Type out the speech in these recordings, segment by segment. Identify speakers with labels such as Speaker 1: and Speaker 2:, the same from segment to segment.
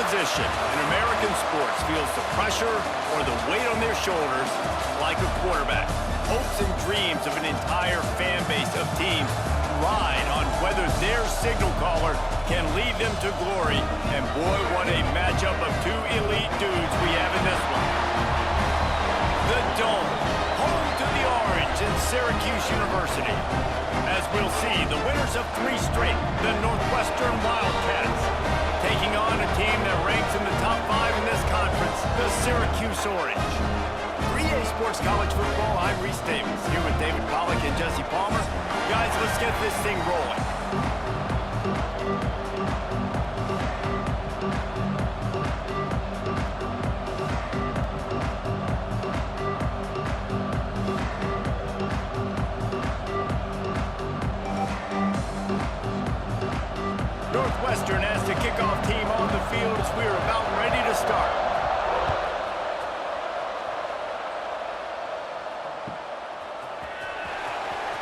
Speaker 1: position in American sports feels the pressure or the weight on their shoulders like a quarterback. Hopes and dreams of an entire fan base of teams ride on whether their signal caller can lead them to glory. And boy, what a matchup of two elite dudes we have in this one. The Dome, home to the Orange in Syracuse University. As we'll see, the winners of 3 straight, the Northwestern Wildcats, taking on a team that ranks in the top 5 in this conference, the Syracuse Orange. 3A Sports College Football, I'm Reese Davis, here with David Pollack and Jesse Palmer. Guys, let's get this thing rolling. Northwestern has the kickoff team on the field as we're about ready to start.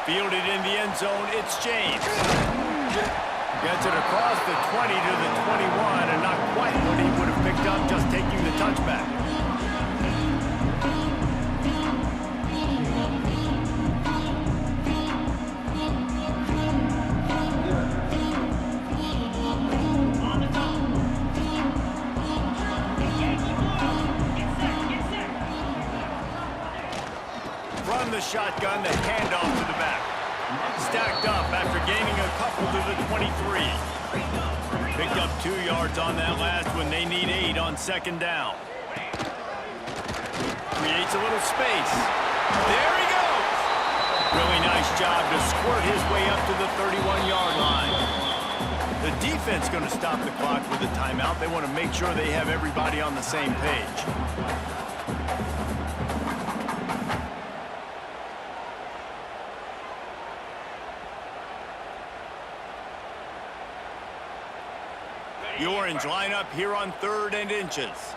Speaker 1: Fielded in the end zone, it's James. Gets it across the 20 to the 21, and not quite what he would have picked up just taking the touchback. From the shotgun, the handoff to the back. Stacked up after gaining a couple to the 23. Picked up 2 yards on that last one. They need 8 on second down. Creates a little space. There he goes! Really nice job to squirt his way up to the 31-yard line. The defense going to stop the clock with a timeout. They want to make sure they have everybody on the same page. The Orange line up here on 3rd and inches.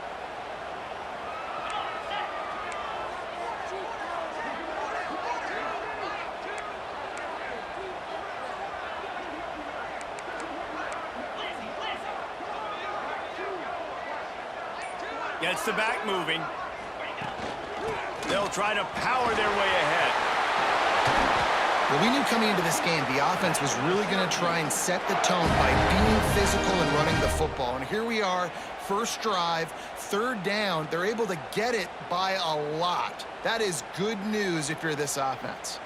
Speaker 1: Gets the back moving. They'll try to power their way ahead.
Speaker 2: Well, we knew coming into this game the offense was really going to try and set the tone by being physical and running the football. And here we are, first drive, 3rd down. They're able to get it by a lot. That is good news if you're this offense.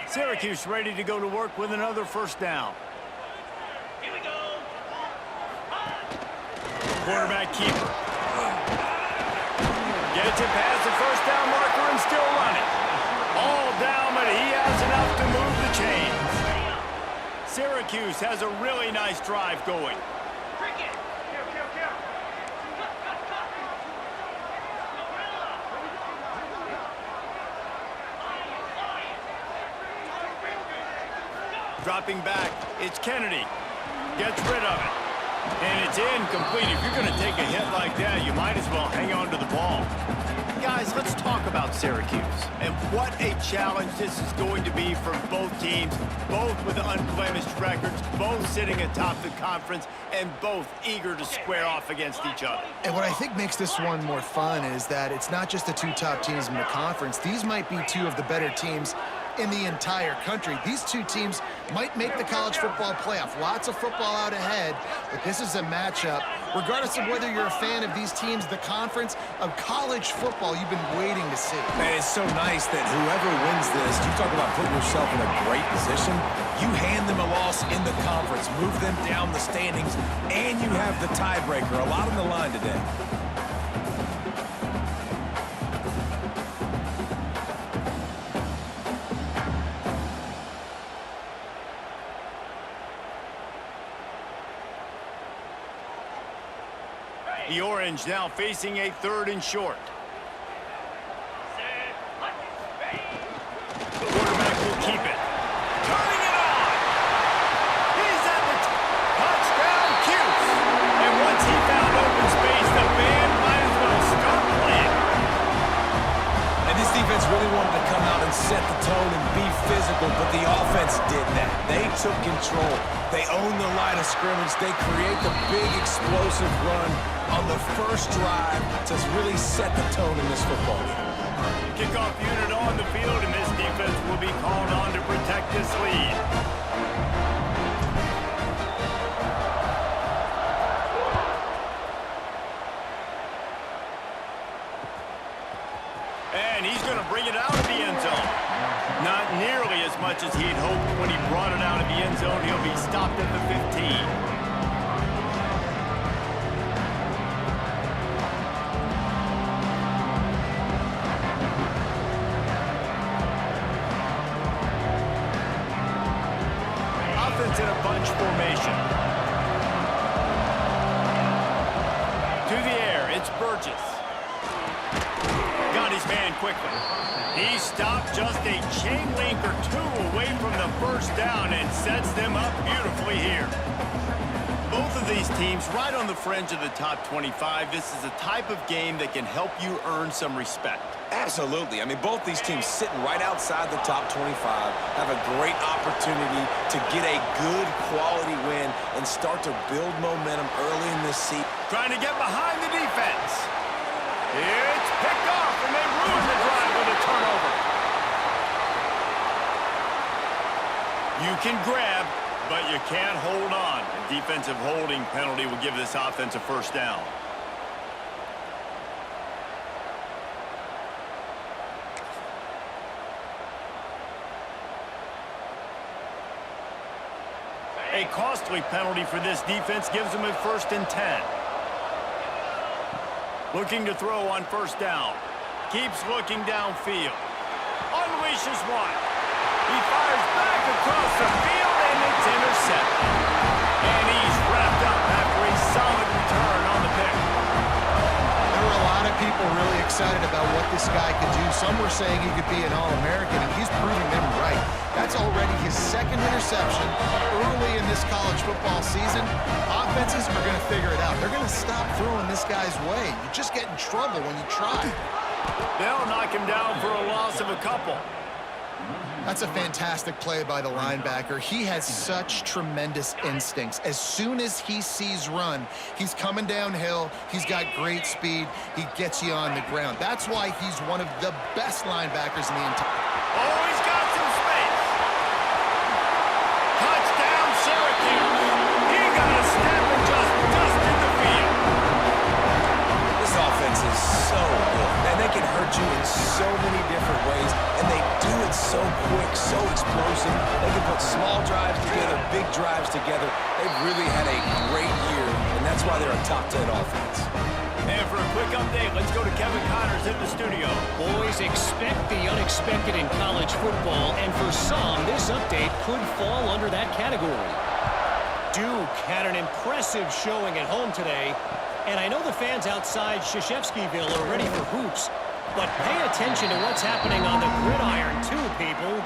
Speaker 1: Syracuse ready to go to work with another first down. Here we go. Quarterback keeper. Gets it past the first down marker and still running. All down, but he has enough to move the chains. Syracuse has a really nice drive going. Dropping back, it's Kennedy. Gets rid of it. And it's incomplete. If you're going to take a hit like that, you might as well hang on to the ball. Guys, let's talk about Syracuse and what a challenge this is going to be for both teams, both with unblemished records, both sitting atop the conference, and both eager to square off against each other.
Speaker 2: And what I think makes this one more fun is that it's not just the 2 top teams in the conference. These might be 2 of the better teams in the entire country. These 2 teams might make the college football playoff. Lots of football out ahead, but this is a matchup, regardless of whether you're a fan of these teams, the conference, of college football you've been waiting to see.
Speaker 3: Man, it's so nice that whoever wins this, you talk about putting yourself in a great position, you hand them a loss in the conference, move them down the standings, and you have the tiebreaker. A lot on the line today.
Speaker 1: The Orange now facing a 3rd and short. The quarterback will keep it. Turning it on! He's at the touchdown Cuse! And once he found open space, the band might as well start playing.
Speaker 3: And this defense really wanted to come out and set the tone and be physical, but the offense did that. They took control. They own the line of scrimmage. They create the big explosive run on the first drive to really set the tone in this football game.
Speaker 1: Kickoff unit on the field, and this defense will be called on to protect this lead. And he's going to bring it out of the end zone. Not nearly as much as he had hoped when he brought it out of the end zone. He'll be stopped at the 15. In a bunch formation. To the air, it's Burgess. Got his man quickly. He stopped just a chain link or two away from the first down and sets them up beautifully here. Both of these teams right on the fringe of the top 25. This is a type of game that can help you earn some respect.
Speaker 3: Absolutely. I mean, both these teams sitting right outside the top 25 have a great opportunity to get a good quality win and start to build momentum early in this season.
Speaker 1: Trying to get behind the defense. It's picked off, and they ruin the drive with a turnover. You can grab, but you can't hold on. A defensive holding penalty will give this offense a first down. A costly penalty for this defense gives them a 1st and 10. Looking to throw on first down. Keeps looking downfield. Unleashes one. He fires back across the field, and it's intercepted. And he's wrapped up after a solid return on the pick.
Speaker 2: There were a lot of people really excited about what this guy could do. Some were saying he could be an All-American, and he's proving them right. That's already his 2nd interception early in this college football season. Offenses are going to figure it out. They're going to stop throwing this guy's way. You just get in trouble when you try.
Speaker 1: They'll knock him down for a loss of a couple.
Speaker 2: That's a fantastic play by the linebacker. He has such tremendous instincts. As soon as he sees run, he's coming downhill. He's got great speed. He gets you on the ground. That's why he's one of the best linebackers in the entire...
Speaker 1: Oh, he's got some space. Touchdown, Syracuse. He got a step and just dusted the field.
Speaker 3: This offense is so good. Man, they can hurt you in so many different ways, and they do it so quick, so explosive. They can put small drives together, big drives together. They've really had a great year, and that's why they're a top 10 offense.
Speaker 1: And for a quick update, let's go to Kevin Connors in the studio.
Speaker 4: Boys, expect the unexpected in college football, and for some, this update could fall under that category. Duke had an impressive showing at home today, and I know the fans outside Krzyzewskiville are ready for hoops, but pay attention to what's happening on the gridiron too, people.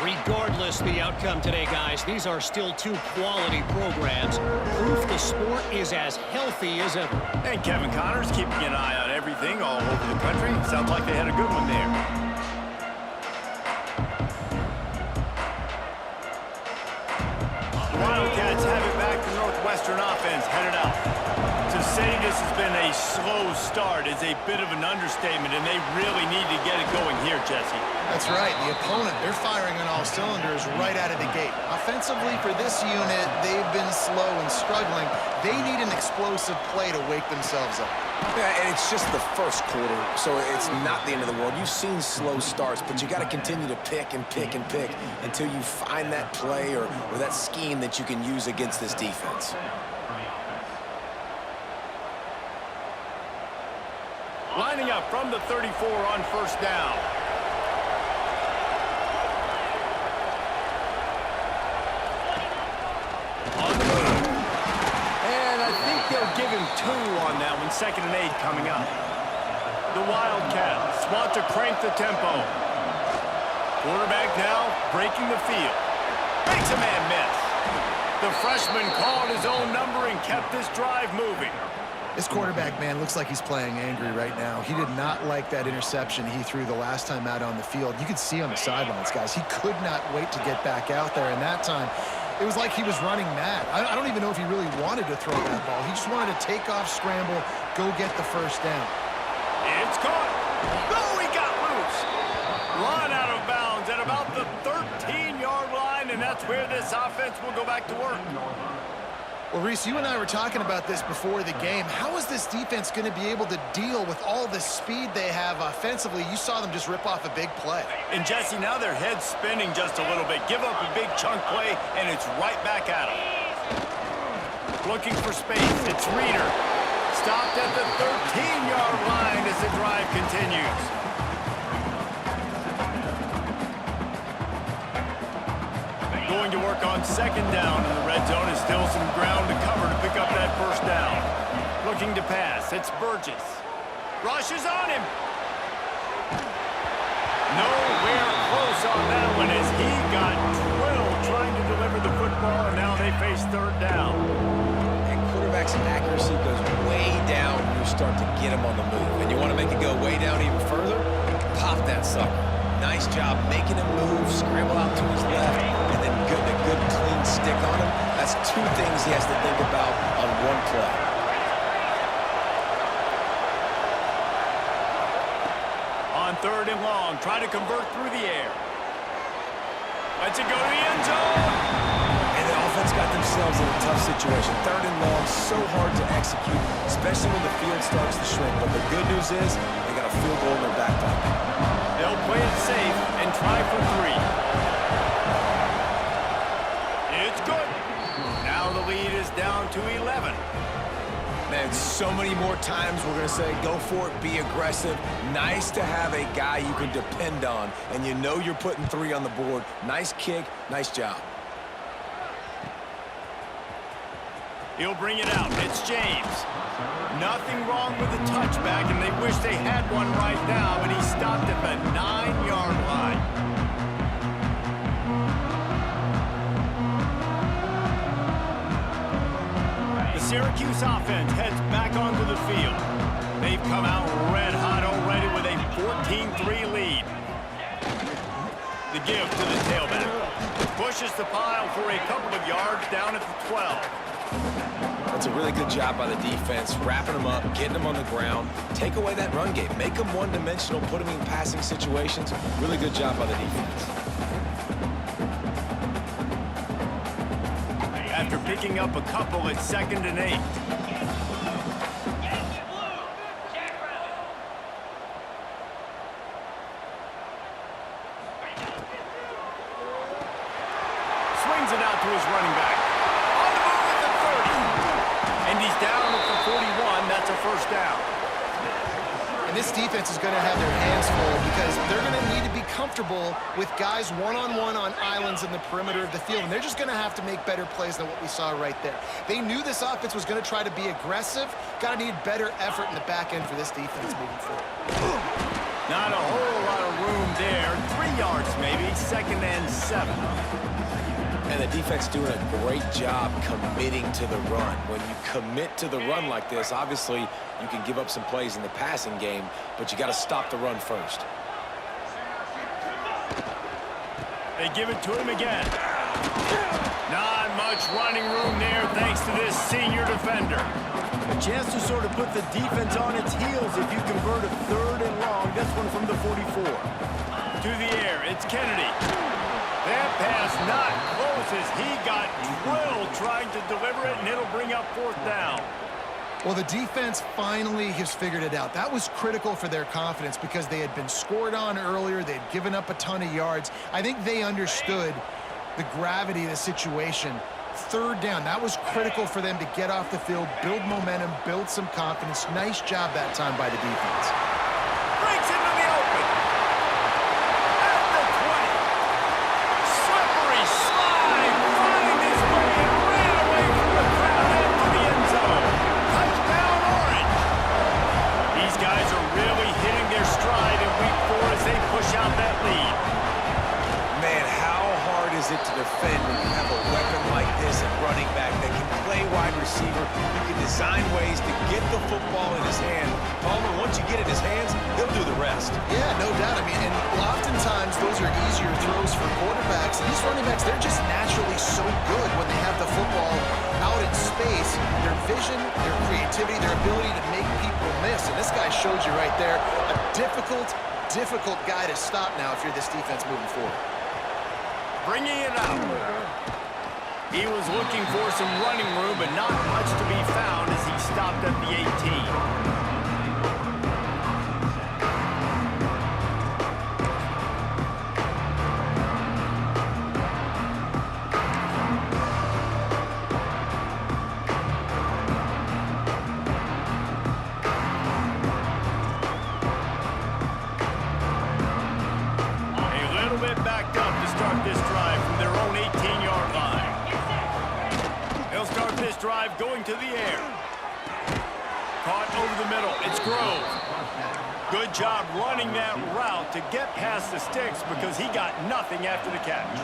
Speaker 4: Regardless the outcome today, guys, these are still 2 quality programs. Proof the sport is as healthy as ever.
Speaker 1: And Kevin Connors keeping an eye on everything all over the country. Sounds like they had a good one there. Wildcats have it back. The Northwestern offense headed out. To say this has been a slow start is a bit of an understatement, and they really need to get it going here, Jesse.
Speaker 2: That's right. The opponent, they're firing on all cylinders right out of the gate. Offensively, for this unit, they've been slow and struggling. They need an explosive play to wake themselves up.
Speaker 3: Yeah, and it's just the first quarter, so it's not the end of the world. You've seen slow starts, but you got to continue to pick and pick and pick until you find that play or that scheme that you can use against this defense.
Speaker 1: Lining up from the 34 on first down. On the move. And I think they'll give him 2 on that one. 2nd and 8 coming up. The Wildcats want to crank the tempo. Quarterback now breaking the field. Makes a man miss. The freshman called his own number and kept this drive moving.
Speaker 2: This quarterback, man, looks like he's playing angry right now. He did not like that interception he threw the last time out on the field. You could see on the sidelines, guys. He could not wait to get back out there, and that time It was like he was running mad. I don't even know if he really wanted to throw that ball. He just wanted to take off, scramble, go get the first down.
Speaker 1: It's caught. Oh, he got loose. Run out of bounds at about the 13-yard line, and that's where this offense will go back to work.
Speaker 2: Well, Reese, you and I were talking about this before the game. How is this defense going to be able to deal with all the speed they have offensively? You saw them just rip off a big play.
Speaker 1: And, Jesse, now their head's spinning just a little bit. Give up a big chunk play, and it's right back at them. Looking for space. It's Reeder. Stopped at the 13-yard line as the drive continues. Going to work on second down in the red zone. Is still some ground to cover to pick up that first down. Looking to pass. It's Burgess. Rushes on him. Nowhere close on that one as he got drilled trying to deliver the football, and now they face third down.
Speaker 3: And quarterback's accuracy goes way down when you start to get him on the move. And you want to make it go way down even further? Pop that sucker. Nice job making him move, scramble out to his left, and then good clean stick on him. That's two things he has to think about on one play.
Speaker 1: On third and long, try to convert through the air. Lets it go to the end zone.
Speaker 3: And the offense got themselves in a tough situation. Third and long, so hard to execute, especially when the field starts to shrink. But the good news is they got a field goal in their back pocket.
Speaker 1: They'll play it safe and try for 3. It's good. Now the lead is down to 11.
Speaker 3: Man, so many more times we're going to say, go for it, be aggressive. Nice to have a guy you can depend on, and you know you're putting 3 on the board. Nice kick, nice job.
Speaker 1: He'll bring it out. It's James. Nothing wrong with the touchback, and they wish they had one right now, but he stopped at the 9-yard line. The Syracuse offense heads back onto the field. They've come out red hot already with a 14-3 lead. The give to the tailback. Pushes the pile for a couple of yards down at the 12.
Speaker 3: That's a really good job by the defense, wrapping them up, getting them on the ground. Take away that run game. Make them one-dimensional, put them in passing situations. Really good job by the defense.
Speaker 1: After picking up a couple at 2nd and 8. Swings it out to his running back. On the move at the 30. And he's down at the 41. That's a first down.
Speaker 2: And this defense is going to have their hands full because they're going to need to be comfortable with guys one-on-one on islands in the perimeter of the field. And they're just going to have to make better plays than what we saw right there. They knew this offense was going to try to be aggressive. Got to need better effort in the back end for this defense moving forward.
Speaker 1: Not a whole lot of room there. 3 yards maybe. 2nd and 7.
Speaker 3: And the defense doing a great job committing to the run. When you commit to the run like this, obviously you can give up some plays in the passing game, but you got to stop the run first.
Speaker 1: They give it to him again. Not much running room there thanks to this senior defender. A chance to sort of put the defense on its heels if you convert a 3rd and long. This one from the 44. To the air, it's Kennedy. That pass not close as he got drilled trying to deliver it, and it'll bring up 4th down.
Speaker 2: Well, the defense finally has figured it out. That was critical for their confidence because they had been scored on earlier. They'd given up a ton of yards. I think they understood the gravity of the situation. 3rd down, that was critical for them to get off the field, build momentum, build some confidence. Nice job that time by the defense.
Speaker 1: Breaks into the open. At the 20. Slippery slide. Finding his way and ran away from the crowd into the end zone. Touchdown, Orange. These guys are really hitting their stride in week 4 as they push out that lead.
Speaker 3: Man, how hard is it to defend when you have a weapon like this at running back that can play wide receiver? You can design ways to get the football in his hand. Palmer, once you get it in his hands, he'll do the rest.
Speaker 2: Yeah, no doubt. I mean, and oftentimes those are easier throws for quarterbacks. These running backs, they're just naturally so good showed you right there. A difficult guy to stop now if you're this defense moving forward.
Speaker 1: Bringing it out. He was looking for some running room, but not much to be found as he stopped at the 18. Backed up to start this drive from their own 18-yard line. They'll start this drive going to the air. Caught over the middle. It's Grove. Good job running that route to get past the sticks because he got nothing after the catch.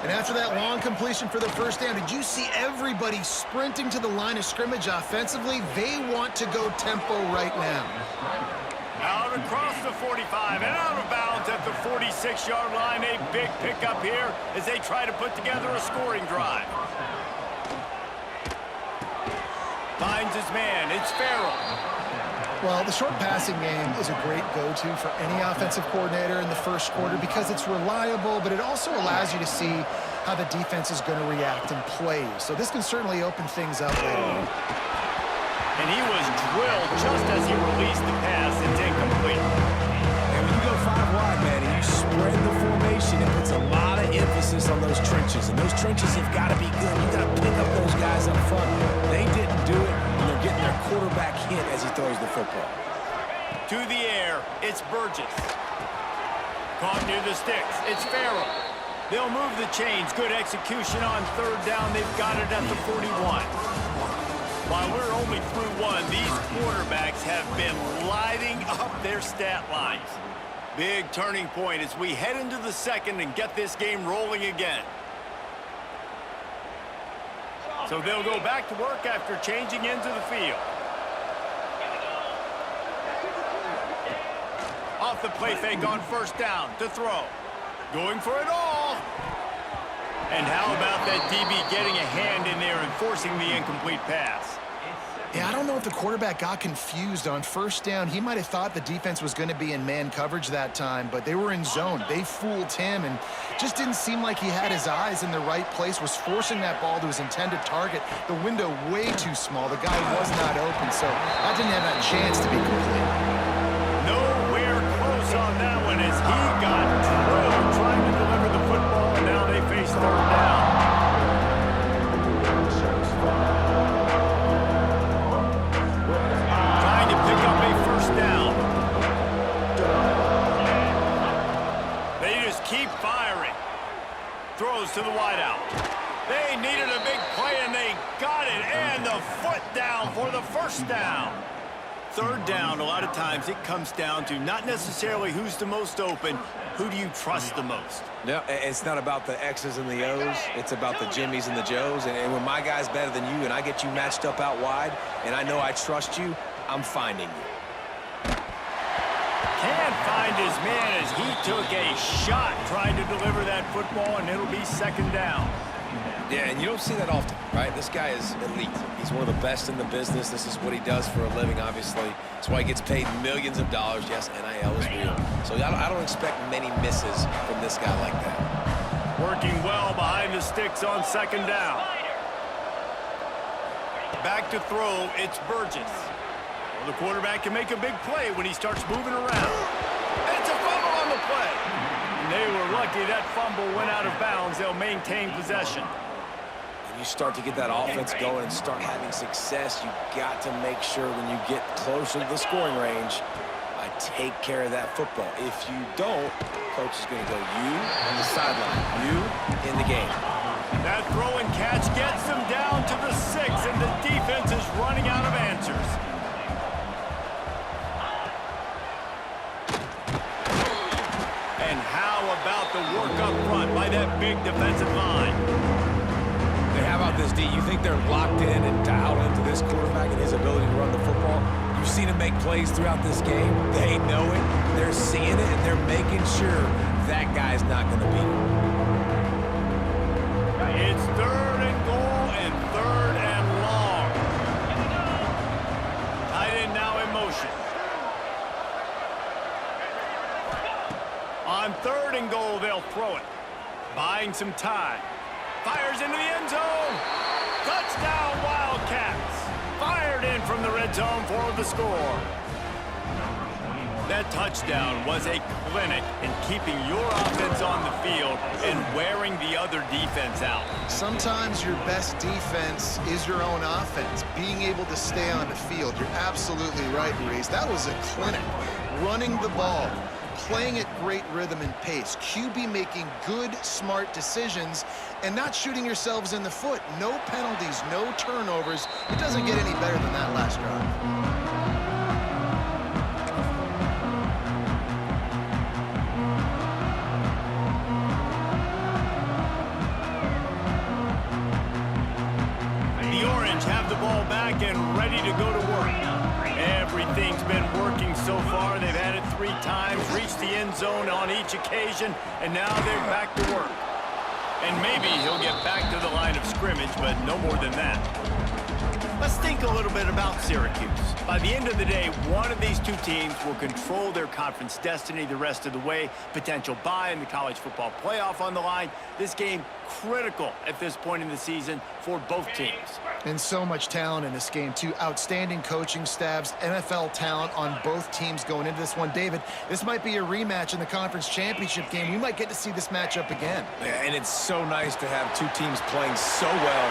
Speaker 2: And after that long completion for the first down, did you see everybody sprinting to the line of scrimmage offensively? They want to go tempo right now.
Speaker 1: Out across the 45 and out of bounds at the 46-yard line. A big pickup here as they try to put together a scoring drive. Finds his man. It's Farrell.
Speaker 2: Well, the short passing game is a great go-to for any offensive coordinator in the first quarter because it's reliable, but it also allows you to see how the defense is going to react and play. So this can certainly open things up later on.
Speaker 1: And he was drilled just as he released the pass. It's incomplete.
Speaker 3: And when you go 5 wide, man, and you spread the formation, it puts a lot of emphasis on those trenches. And those trenches have got to be good. You got to pick up those guys up front. They didn't do it, and they're getting their quarterback hit as he throws the football.
Speaker 1: To the air, it's Burgess. Caught near the sticks. It's Farrell. They'll move the chains. Good execution on third down. They've got it at the 41. While we're only through one, these quarterbacks have been lighting up their stat lines. Big turning point as we head into the second and get this game rolling again. So they'll go back to work after changing into the field. Off the play fake on first down to throw. Going for it all. And how about that DB getting a hand in there and forcing the incomplete pass?
Speaker 2: Yeah, I don't know if the quarterback got confused on first down. He might have thought the defense was going to be in man coverage that time, but they were in zone. They fooled him and just didn't seem like he had his eyes in the right place, was forcing that ball to his intended target. The window way too small. The guy was not open, so that didn't have that chance to be complete.
Speaker 1: Nowhere close on that one as he got drilled trying to deliver the football, and now they face third down. Down. They just keep firing. Throws to the wideout. They needed a big play, and they got it. And the foot down for the first down. Third down, a lot of times it comes down to not necessarily who's the most open, who do you trust the most?
Speaker 3: No, it's not about the X's and the O's. It's about the Jimmies and the Joes. And when my guy's better than you and I get you matched up out wide and I know I trust you, I'm finding you.
Speaker 1: Can't find his man as he took a shot trying to deliver that football, and it'll be second down.
Speaker 3: Yeah, and you don't see that often, right? This guy is elite. He's one of the best in the business. This is what he does for a living, obviously. That's why he gets paid millions of dollars. Yes, NIL is real. So I don't expect many misses from this guy like that.
Speaker 1: Working well behind the sticks on second down. Back to throw, it's Burgess. Well, the quarterback can make a big play when he starts moving around. And it's a fumble on the play. And they were lucky that fumble went out of bounds. They'll maintain possession.
Speaker 3: When you start to get that offense going and start having success, you got to make sure when you get closer to the scoring range, I take care of that football. If you don't, coach is going to go you on the sideline, you in the game.
Speaker 1: That throw and catch gets them down to the 6, and the defense is running out of answers. And how about the work up front by that big defensive line?
Speaker 3: Hey, how about this, D? You think they're locked in and dialed into this quarterback and his ability to run the football? You've seen him make plays throughout this game. They know it. They're seeing it, and they're making sure that guy's not going to beat him.
Speaker 1: It's third and goal and third and long. Tight end now in motion. throw it. Buying some time. Fires into the end zone. Touchdown, Wildcats. Fired in from the red zone for the score. That touchdown was a clinic in keeping your offense on the field and wearing the other defense out.
Speaker 2: Sometimes your best defense is your own offense, being able to stay on the field. You're absolutely right, Reese. That was a clinic. Running the ball, playing at great rhythm and pace. QB making good, smart decisions and not shooting yourselves in the foot. No penalties, no turnovers. It doesn't get any better than that last drive.
Speaker 1: And ready to go to work. Everything's been working so far. They've had it 3 times, reached the end zone on each occasion, and now they're back to work. And maybe he'll get back to the line of scrimmage, but no more than that. Let's think a little bit about Syracuse. By the end of the day, one of these two teams will control their conference destiny the rest of the way. Potential bye in the college football playoff on the line. This game critical at this point in the season for both teams.
Speaker 2: And so much talent in this game, too. Outstanding coaching staffs, NFL talent on both teams going into this one. David, this might be a rematch in the conference championship game. We might get to see this matchup again.
Speaker 3: Yeah, and it's so nice to have two teams playing so well.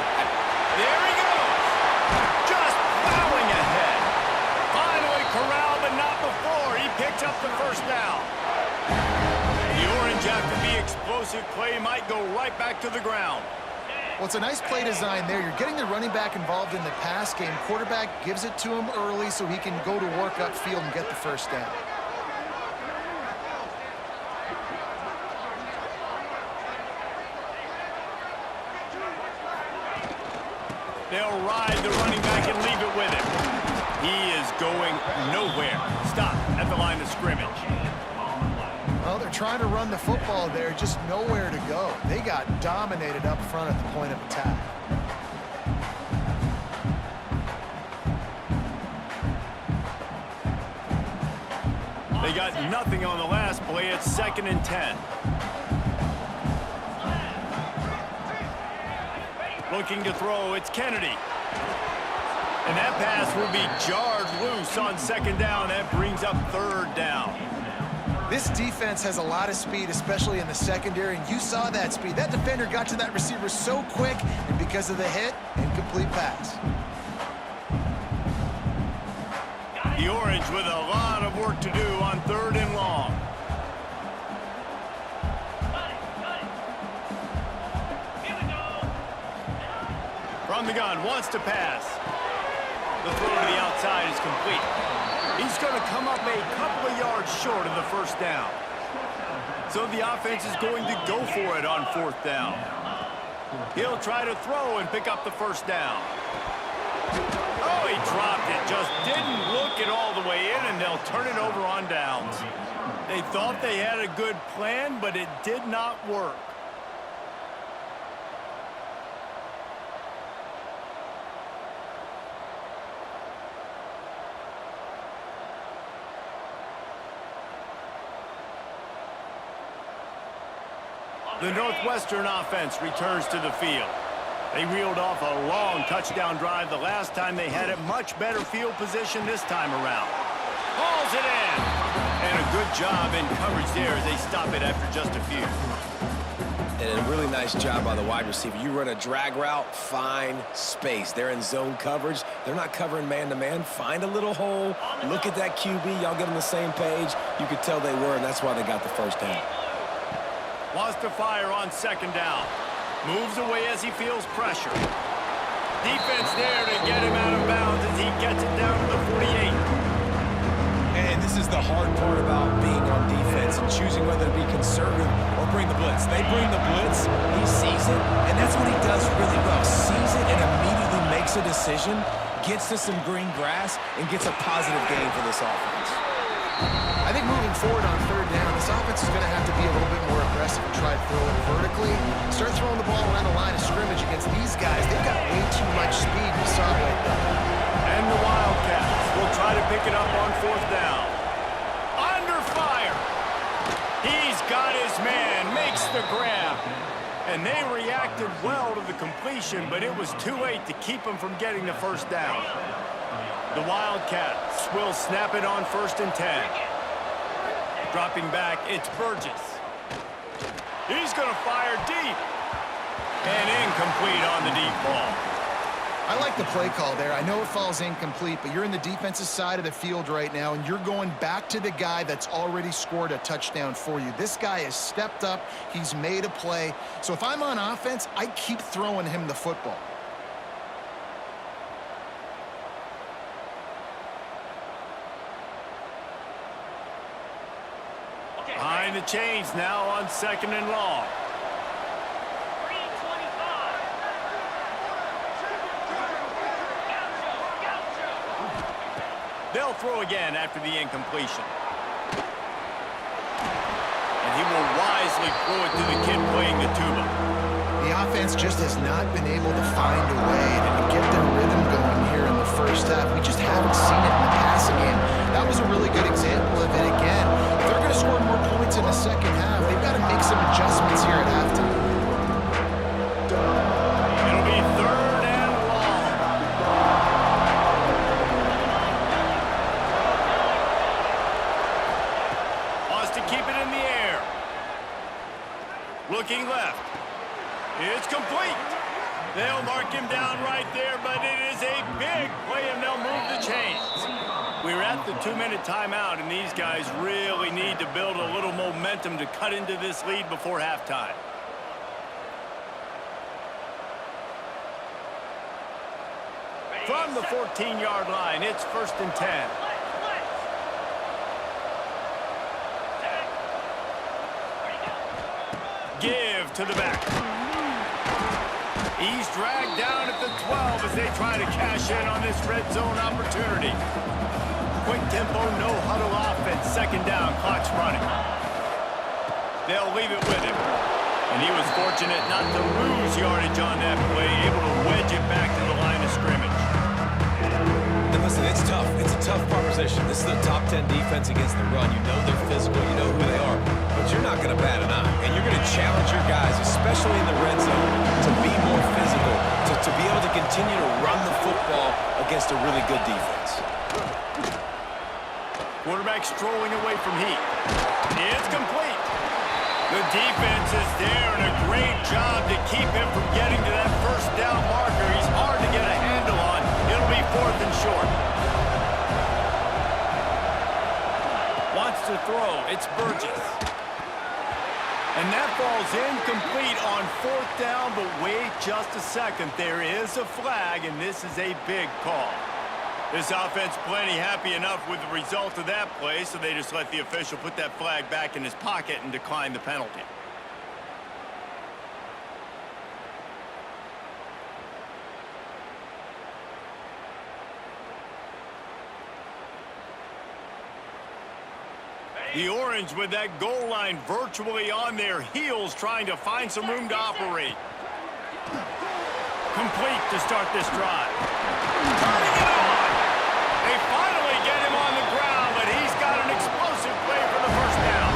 Speaker 1: There he goes! Just plowing ahead. Finally corralled, but not before. He picks up the first down. The Orange, after the explosive play, might go right back to the ground.
Speaker 2: Well, it's a nice play design there. You're getting the running back involved in the pass game. Quarterback gives it to him early so he can go to work upfield and get the first down.
Speaker 1: They'll ride the running back and leave it with him. He is going nowhere. Stop at the line of scrimmage.
Speaker 2: Well, they're trying to run the football there, just nowhere to go. They got dominated up front at the point of attack.
Speaker 1: They got nothing on the last play. It's 2nd and 10. Looking to throw, it's Kennedy. And that pass will be jarred loose on 2nd down. That brings up 3rd down.
Speaker 2: This defense has a lot of speed, especially in the secondary, and you saw that speed. That defender got to that receiver so quick, and because of the hit, incomplete pass.
Speaker 1: The Orange with a lot of work to do on 3rd and long. From the gun, wants to pass. The throw to the outside is complete. He's going to come up a couple of yards short of the first down. So the offense is going to go for it on 4th down. He'll try to throw and pick up the first down. Oh, he dropped it. Just didn't look it all the way in, and they'll turn it over on downs. They thought they had a good plan, but it did not work. The Northwestern offense returns to the field. They reeled off a long touchdown drive the last time they had it. Much better field position this time around. Hauls it in. And a good job in coverage there as they stop it after just a few.
Speaker 3: And a really nice job by the wide receiver. You run a drag route, find space. They're in zone coverage. They're not covering man-to-man. Find a little hole. Look at that QB. Y'all get on the same page. You could tell they were, and that's why they got the first down.
Speaker 1: Wants to fire on 2nd down. Moves away as he feels pressure. Defense there to get him out of bounds as he gets it down to the 48.
Speaker 3: And this is the hard part about being on defense and choosing whether to be conservative or bring the blitz. They bring the blitz, he sees it, and that's what he does really well. Sees it and immediately makes a decision, gets to some green grass, and gets a positive gain for this offense.
Speaker 2: I think moving forward on 3rd down, this offense is going to have to be a little bit more aggressive and try to throw it vertically. Start throwing the ball around the line of scrimmage against these guys. They've got way too much speed. We saw it right there.
Speaker 1: And the Wildcats will try to pick it up on 4th down. Under fire. He's got his man. Makes the grab. And they reacted well to the completion, but it was too late to keep them from getting the first down. The Wildcats will snap it on 1st and 10. Dropping back, it's Burgess. He's going to fire deep. And incomplete on the deep ball.
Speaker 2: I like the play call there. I know it falls incomplete, but you're in the defensive side of the field right now, and you're going back to the guy that's already scored a touchdown for you. This guy has stepped up. He's made a play. So if I'm on offense, I keep throwing him the football.
Speaker 1: Behind the chains now on 2nd and long. They'll throw again after the incompletion. And he will wisely throw it to the kid playing the tuba.
Speaker 2: The offense just has not been able to find a way to get their rhythm going here in the first half. We just haven't seen it in the passing game. That was a really good example of it again. If they're going to score more points in the second half, they've got to make some adjustments here at halftime.
Speaker 1: It'll be 3rd and long. Wants to keep it in the air. Looking left. It's complete. They'll mark him down right there, but it is a big play, and they'll move the chains. We're at the 2-minute timeout, and these guys really need to build a little momentum to cut into this lead before halftime. From the 14-yard line, it's 1st and 10. Give to the back. He's dragged down at the 12 as they try to cash in on this red zone opportunity. Quick tempo, no huddle offense. 2nd down, clock's running. They'll leave it with him. And he was fortunate not to lose yardage on that play, able to wedge it back to the line of scrimmage.
Speaker 3: And listen, it's tough. It's a tough proposition. This is the top 10 defense against the run. You know they're physical. You know who they are. But you're not going to bat an eye. And you're going to challenge your guys, especially in the red zone, to be more physical, to be able to continue to run the football against a really good defense.
Speaker 1: Quarterback strolling away from heat. It's complete. The defense is there, and a great job to keep him from getting to that 1st down marker. He's hard to get a handle on. It'll be 4th and short. Wants to throw. It's Burgess. And that ball's incomplete on 4th down, but wait just a second. There is a flag, and this is a big call. This offense plenty happy enough with the result of that play, so they just let the official put that flag back in his pocket and decline the penalty. The Orange with that goal line virtually on their heels, trying to find some room to operate. Complete to start this drive. Turning it on! They finally get him on the ground, but he's got an explosive play for the 1st down.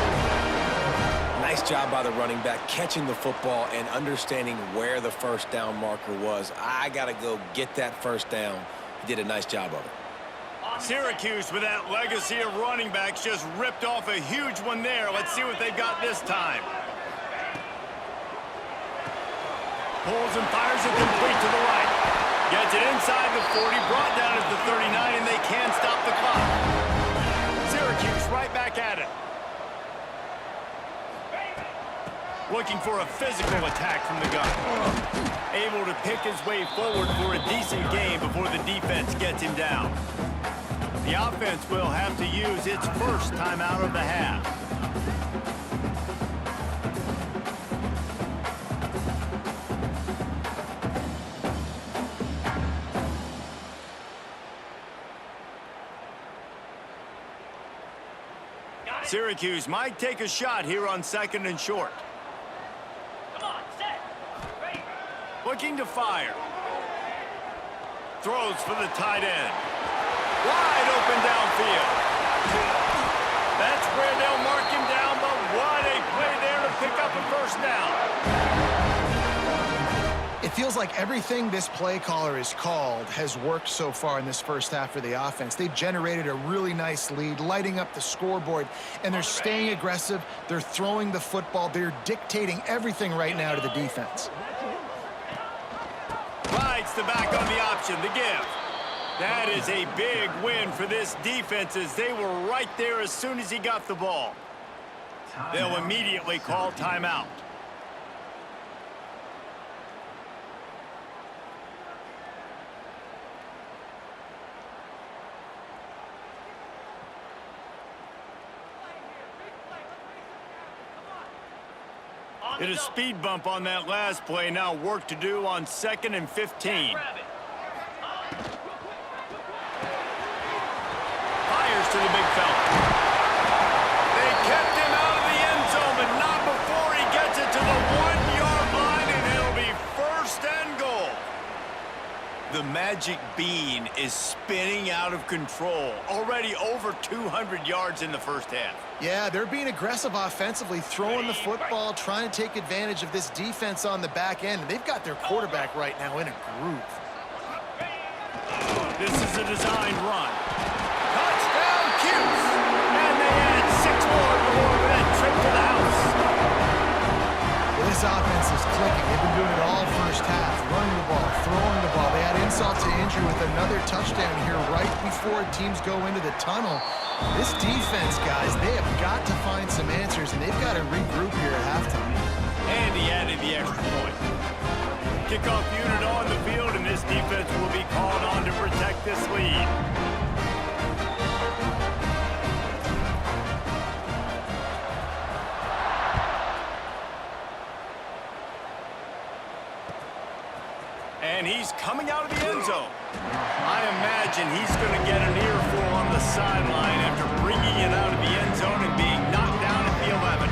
Speaker 3: Nice job by the running back, catching the football and understanding where the 1st down marker was. I got to go get that 1st down. He did a nice job of it.
Speaker 1: Syracuse, with that legacy of running backs, just ripped off a huge one there. Let's see what they've got this time. Pulls and fires it complete to the right. Gets it inside the 40, brought down at the 39, and they can't stop the clock. Syracuse right back at it. Looking for a physical attack from the gun. Able to pick his way forward for a decent game before the defense gets him down. The offense will have to use its 1st timeout of the half. Syracuse might take a shot here on 2nd and short. Come on, set. Ready. Looking to fire. Throws for the tight end. Wide open downfield. That's where they'll mark him down, but what a play there to pick up a first down.
Speaker 2: It feels like everything this play caller has called has worked so far in this first half for the offense. They've generated a really nice lead, lighting up the scoreboard, and they're staying aggressive. They're throwing the football. They're dictating everything right now to the defense.
Speaker 1: Rides the back on the option, the give. That is a big win for this defense as they were right there as soon as he got the ball. They'll immediately call timeout. Hit a speed bump on that last play. Now work to do on 2nd and 15. Fires to the big fella. They kept him out of the end zone, but not before he gets it to the 1-yard line, and it'll be 1st and goal. The magic bean is spinning out of control. Already over 200 yards in the first half.
Speaker 2: Yeah, they're being aggressive offensively, throwing the football, trying to take advantage of this defense on the back end. And they've got their quarterback right now in a groove.
Speaker 1: This is a designed run. Touchdown, Cuse! And they add 6 more with that trip to the house.
Speaker 2: Well, this offense is clicking. They've been doing it all first half, running the ball, throwing the ball. They had insult to injury with another touchdown here right before teams go into the tunnel. This defense, guys, they have got to find some answers, and they've got to regroup here at halftime.
Speaker 1: And he added the extra point. Kickoff unit on the field, and this defense will be called on to protect this lead. And he's coming out of the end zone. I imagine he's going to get an earful on the sideline after bringing it out of the end zone and being knocked down at the 11.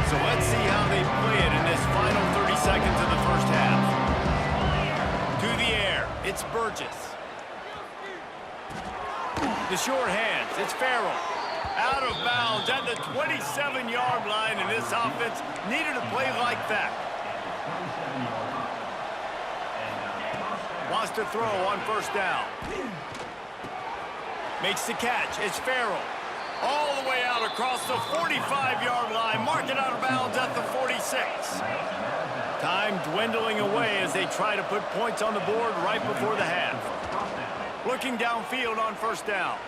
Speaker 1: So let's see how they play it in this final 30 seconds of the first half. To the air, it's Burgess. The short hands, it's Farrell. Out of bounds at the 27-yard line, and this offense needed a play like that. Wants to throw on first down. Makes the catch, it's Farrell. All the way out across the 45-yard line, mark it out of bounds at the 46. Time dwindling away as they try to put points on the board right before the half. Looking downfield on first down.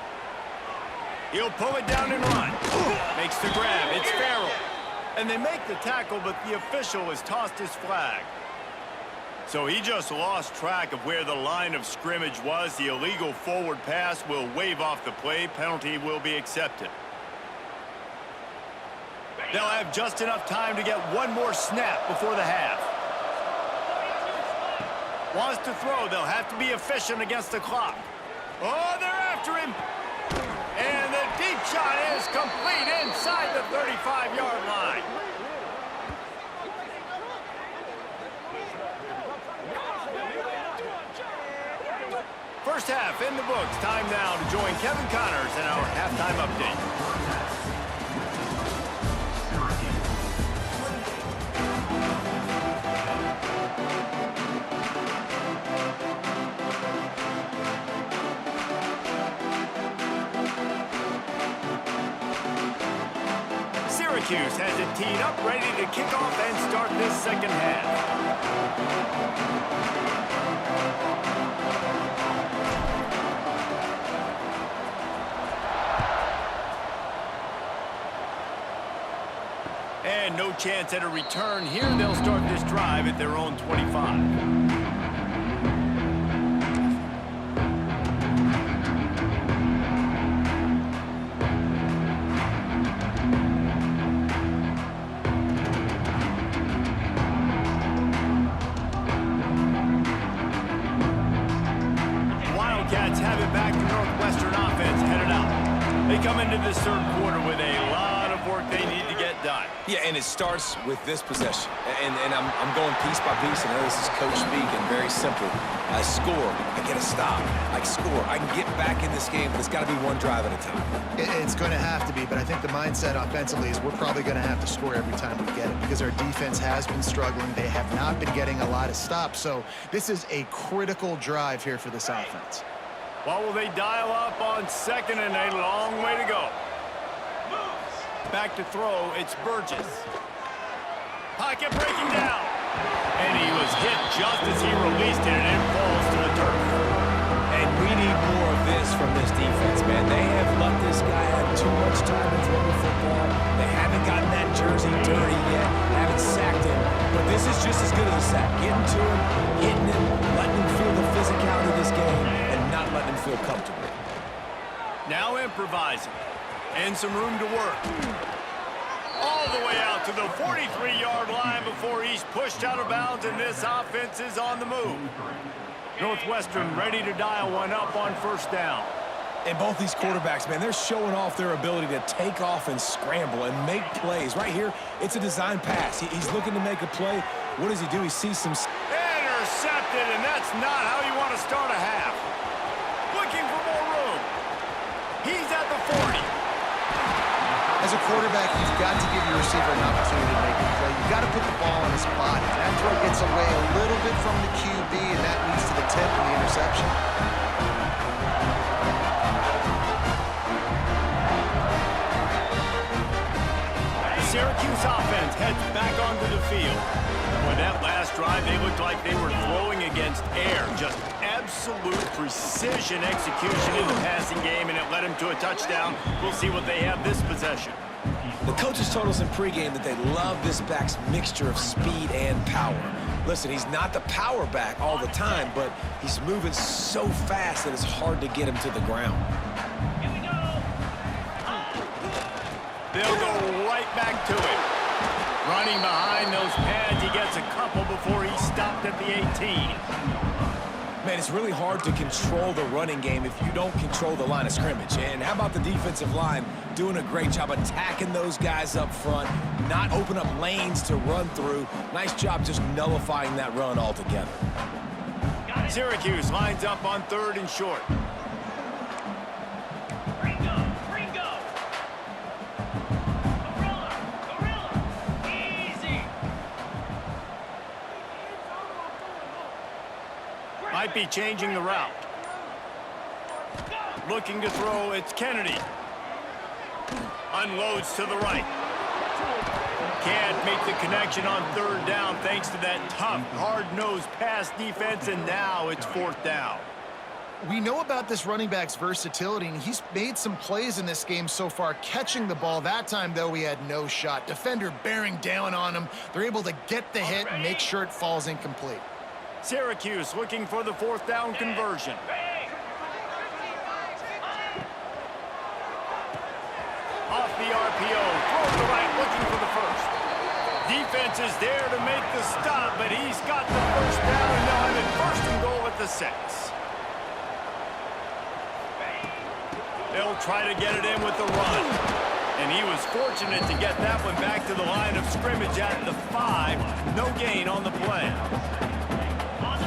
Speaker 1: He'll pull it down and run. Makes the grab. It's Farrell. And they make the tackle, but the official has tossed his flag. So he just lost track of where the line of scrimmage was. The illegal forward pass will wave off the play. Penalty will be accepted. They'll have just enough time to get one more snap before the half. Wants to throw. They'll have to be efficient against the clock. Oh, they're after him. And the deep shot is complete inside the 35-yard line. First half in the books. Time now to join Kevin Connors in our halftime update. Syracuse has it teed up, ready to kick off and start this second half. And no chance at a return here. They'll start this drive at their own 25. Have it back to Northwestern offense headed out. They come into this third quarter with a lot of work they need to get done.
Speaker 3: Yeah, and it starts with this possession. And I'm going piece by piece. I know this is coach speak and very simple. I score, I get a stop. I score, I can get back in this game, but it's got to be one drive at a time.
Speaker 2: It's going to have to be, but I think the mindset offensively is we're probably going to have to score every time we get it because our defense has been struggling. They have not been getting a lot of stops, so this is a critical drive here for this offense.
Speaker 1: What will they dial up on second and a long way to go? Back to throw, it's Burgess. Pocket breaking down. And he was hit just as he released it, and it falls to the turf.
Speaker 3: And we need more of this from this defense, man. They have let this guy have too much time to throw the football. They haven't gotten that jersey dirty yet, haven't sacked him. But this is just as good as a sack. Getting to him, hitting him, letting him feel the physicality of this game, and not letting him feel comfortable.
Speaker 1: Now improvising. And some room to work. All the way out to the 43-yard line before he's pushed out of bounds, and this offense is on the move. Northwestern ready to dial one up on first down.
Speaker 3: And both these quarterbacks, man, they're showing off their ability to take off and scramble and make plays. Right here, it's a design pass. He's looking to make a play. What does he do? He sees some...
Speaker 1: Intercepted, and that's not how you want to start a half. Looking for more room. He's at the 40.
Speaker 2: As a quarterback, you've got to give your receiver an opportunity to make a play. You've got to put the ball in his body. That throw gets away a little bit from the QB, and that leads to the tip and the interception.
Speaker 1: The Syracuse offense heads back onto the field. Boy, that last drive, they looked like they were throwing against air. Just absolute precision execution in the passing game, and it led them to a touchdown. We'll see what they have this possession.
Speaker 3: The coaches told us in pregame that they love this back's mixture of speed and power. Listen, he's not the power back all the time, but he's moving so fast that it's hard to get him to the ground.
Speaker 1: They'll go right back to it. Running behind those pads, he gets a couple before he stopped at the 18.
Speaker 3: Man, it's really hard to control the running game if you don't control the line of scrimmage. And how about the defensive line doing a great job attacking those guys up front, not open up lanes to run through. Nice job just nullifying that run altogether.
Speaker 1: Syracuse lines up on third and short. Might be changing the route. Looking to throw, it's Kennedy. Unloads to the right. Can't make the connection on third down thanks to that tough, hard-nosed pass defense, and now it's fourth down.
Speaker 2: We know about this running back's versatility, and he's made some plays in this game so far, catching the ball. That time, though, he had no shot. Defender bearing down on him. They're able to get the hit and make sure it falls incomplete.
Speaker 1: Syracuse looking for the fourth down conversion. Off the RPO, throw to the right, looking for the first. Defense is there to make the stop, but he's got the first down, and now in first and goal at the 6. They'll try to get it in with the run. And he was fortunate to get that one back to the line of scrimmage at the 5. No gain on the play.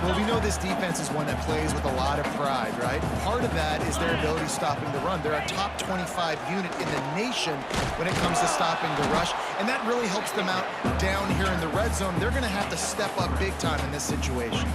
Speaker 2: Well, we know this defense is one that plays with a lot of pride, right? Part of that is their ability stopping the run. They're a top 25 unit in the nation when it comes to stopping the rush, and that really helps them out down here in the red zone. They're going to have to step up big time in this situation.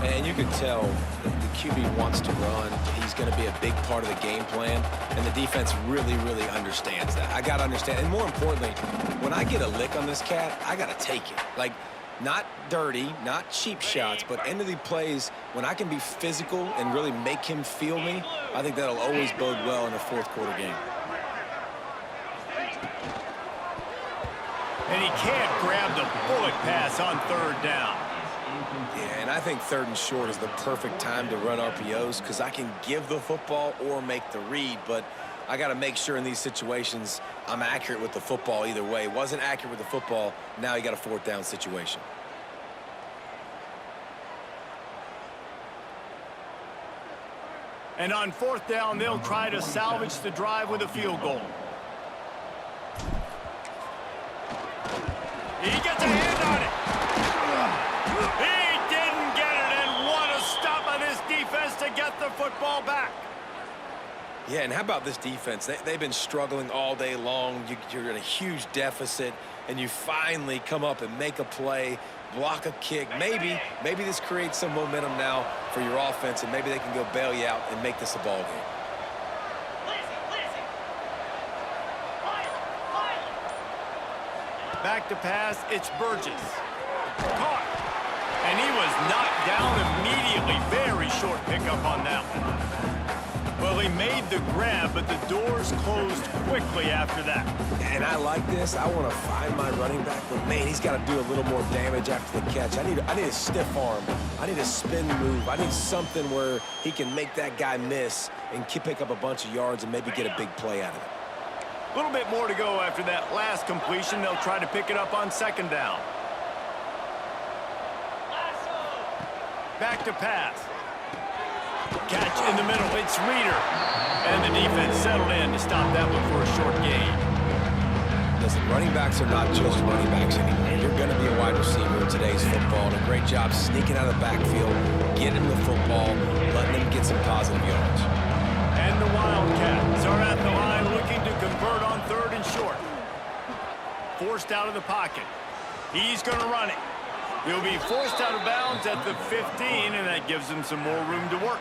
Speaker 3: And you can tell that the QB wants to run. He's going to be a big part of the game plan, and the defense really, really understands that. I got to understand, and more importantly, when I get a lick on this cat, I got to take it. Like, not dirty, not cheap shots, but end of the plays, when I can be physical and really make him feel me, I think that'll always bode well in a fourth quarter game.
Speaker 1: And he can't grab the bullet pass on third down.
Speaker 3: Yeah, and I think third and short is the perfect time to run RPOs because I can give the football or make the read, but I got to make sure in these situations I'm accurate with the football either way. Wasn't accurate with the football, now you got a fourth down situation.
Speaker 1: And on fourth down, they'll try to salvage the drive with a field goal. He gets a hand on it. He didn't get it, and what a stop by this defense to get the football back.
Speaker 3: Yeah, and how about this defense? They've been struggling all day long. You're in a huge deficit, and you finally come up and make a play, block a kick. Maybe this creates some momentum now for your offense, and maybe they can go bail you out and make this a ball game.
Speaker 1: Back to pass, it's Burgess. Caught. And he was knocked down immediately. Very short pickup on that one. Well, he made the grab, but the doors closed quickly after that.
Speaker 3: And I like this. I want to find my running back, but man, he's got to do a little more damage after the catch. I need a stiff arm. I need a spin move. I need something where he can make that guy miss and pick up a bunch of yards and maybe get a big play out of it.
Speaker 1: A little bit more to go after that last completion. They'll try to pick it up on second down. Back to pass. Catch in the middle. It's Reader. And the defense settled in to stop that one for a short gain.
Speaker 3: Listen, running backs are not just running backs anymore. You're going to be a wide receiver in today's football, and a great job sneaking out of the backfield, getting the football, letting them get some positive yards.
Speaker 1: And the Wildcats are at the line looking to convert on third and short. Forced out of the pocket. He's going to run it. He'll be forced out of bounds at the 15, and that gives him some more room to work.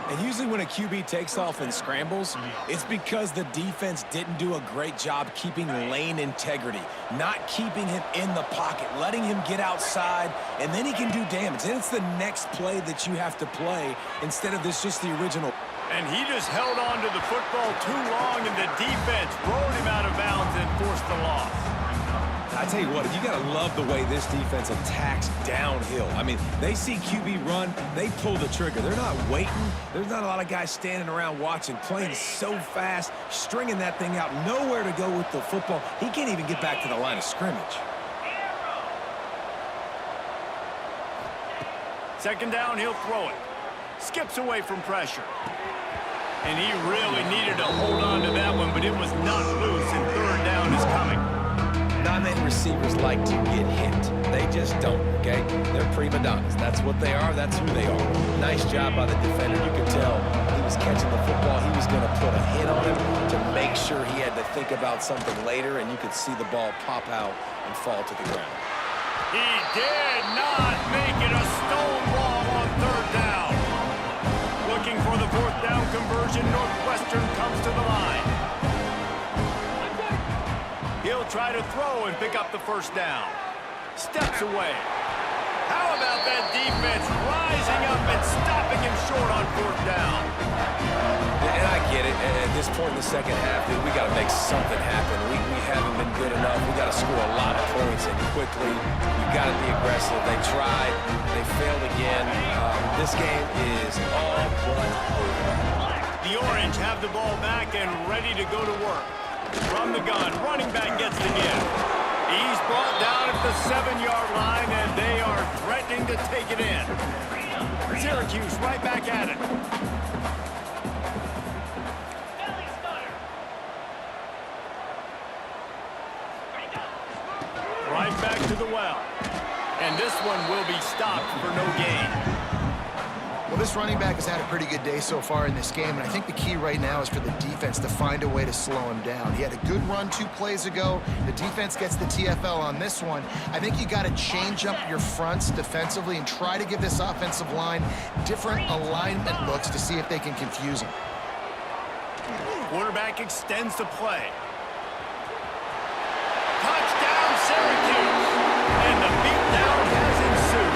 Speaker 3: And usually when a QB takes off and scrambles, it's because the defense didn't do a great job keeping lane integrity, not keeping him in the pocket, letting him get outside, and then he can do damage. Then it's the next play that you have to play instead of this just the original.
Speaker 1: And he just held on to the football too long, and the defense rolled him out of bounds and forced the loss.
Speaker 3: I tell you what, you got to love the way this defense attacks downhill. I mean, they see QB run, they pull the trigger. They're not waiting. There's not a lot of guys standing around watching, playing so fast, stringing that thing out, nowhere to go with the football. He can't even get back to the line of scrimmage.
Speaker 1: Second down, he'll throw it. Skips away from pressure. And he really needed to hold on to that one, but it was not loose, and third down is coming.
Speaker 3: Not many receivers like to get hit. They just don't, okay? They're prima donnas. That's what they are. That's who they are. Nice job by the defender. You could tell he was catching the football. He was going to put a hit on him to make sure he had to think about something later, and you could see the ball pop out and fall to the ground.
Speaker 1: He did not make it a stonewall on third down. Looking for the fourth down conversion. Northwestern comes to the line. He'll try to throw and pick up the first down. Steps away. How about that defense rising up and stopping him short on fourth down?
Speaker 3: And I get it. At this point in the second half, dude, we got to make something happen. We haven't been good enough. We got to score a lot of points and quickly. You got to be aggressive. They tried. They failed again. This game is all but over.
Speaker 1: The Orange have the ball back and ready to go to work. From the gun, running back gets the give. He's brought down at the 7-yard line, and they are threatening to take it in. Syracuse right back at it. Right back to the well. And this one will be stopped for no gain.
Speaker 2: Well, this running back has had a pretty good day so far in this game, and I think the key right now is for the defense to find a way to slow him down. He had a good run 2 plays ago. The defense gets the TFL on this one. I think you got to change up your fronts defensively and try to give this offensive line different alignment looks to see if they can confuse him.
Speaker 1: Quarterback extends the play. Touchdown, Syracuse! And the beatdown has ensued.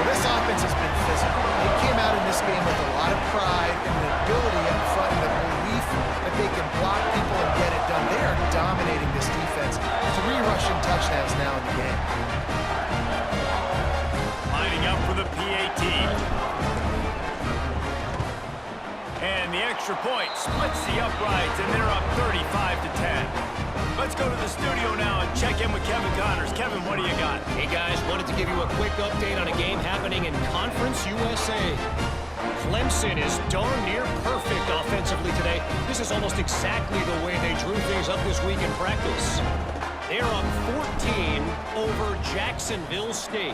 Speaker 2: This offense has been physical. They came out in this game with a lot of pride and the ability up front and the belief that they can block people and get it done. They are dominating this defense. 3 rushing touchdowns now in the game.
Speaker 1: Lining up for the PAT. And the extra point splits the uprights, and they're up 35-10. Let's go to the studio now and check in with Kevin Connors. Kevin, what do you got?
Speaker 4: Hey, guys, wanted to give you a quick update on a game happening in Conference USA. Clemson is darn near perfect offensively today. This is almost exactly the way they drew things up this week in practice. They're up 14 over Jacksonville State.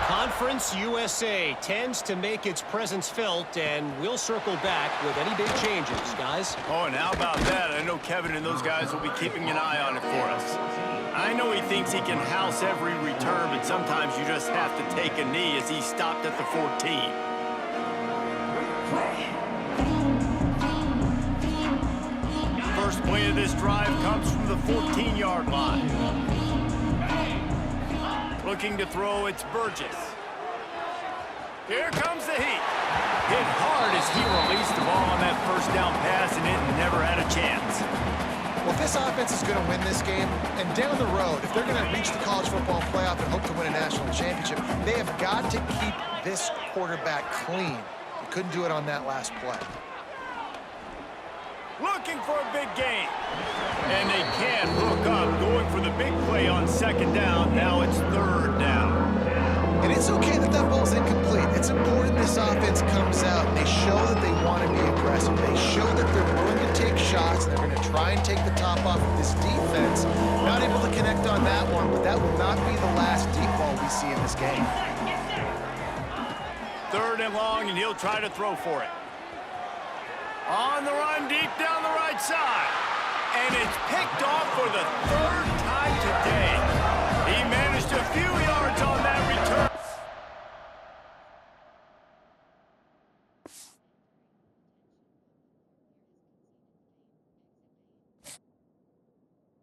Speaker 4: Conference USA tends to make its presence felt, and we'll circle back with any big changes, guys.
Speaker 1: Oh, and how about that? I know Kevin and those guys will be keeping an eye on it for us. I know he thinks he can house every return, but sometimes you just have to take a knee as he stopped at the 14. First play of this drive comes from the 14-yard line. Looking to throw, it's Burgess. Here comes the heat. Hit hard as he released the ball on that first down pass, and it never had a chance.
Speaker 2: Well, if this offense is going to win this game, and down the road, if they're going to reach the college football playoff and hope to win a national championship, they have got to keep this quarterback clean. They couldn't do it on that last play.
Speaker 1: Looking for a big gain. And they can hook up, going for the big play on second down. Now it's third down.
Speaker 2: And it's okay that that ball's incomplete. It's important this offense comes out and they show that they want to be aggressive. They show that they're willing to take shots. They're going to try and take the top off of this defense. Not able to connect on that one, but that will not be the last deep ball we see in this game.
Speaker 1: Third and long, and he'll try to throw for it. On the run, deep down the right side. And it's picked off for the third time today.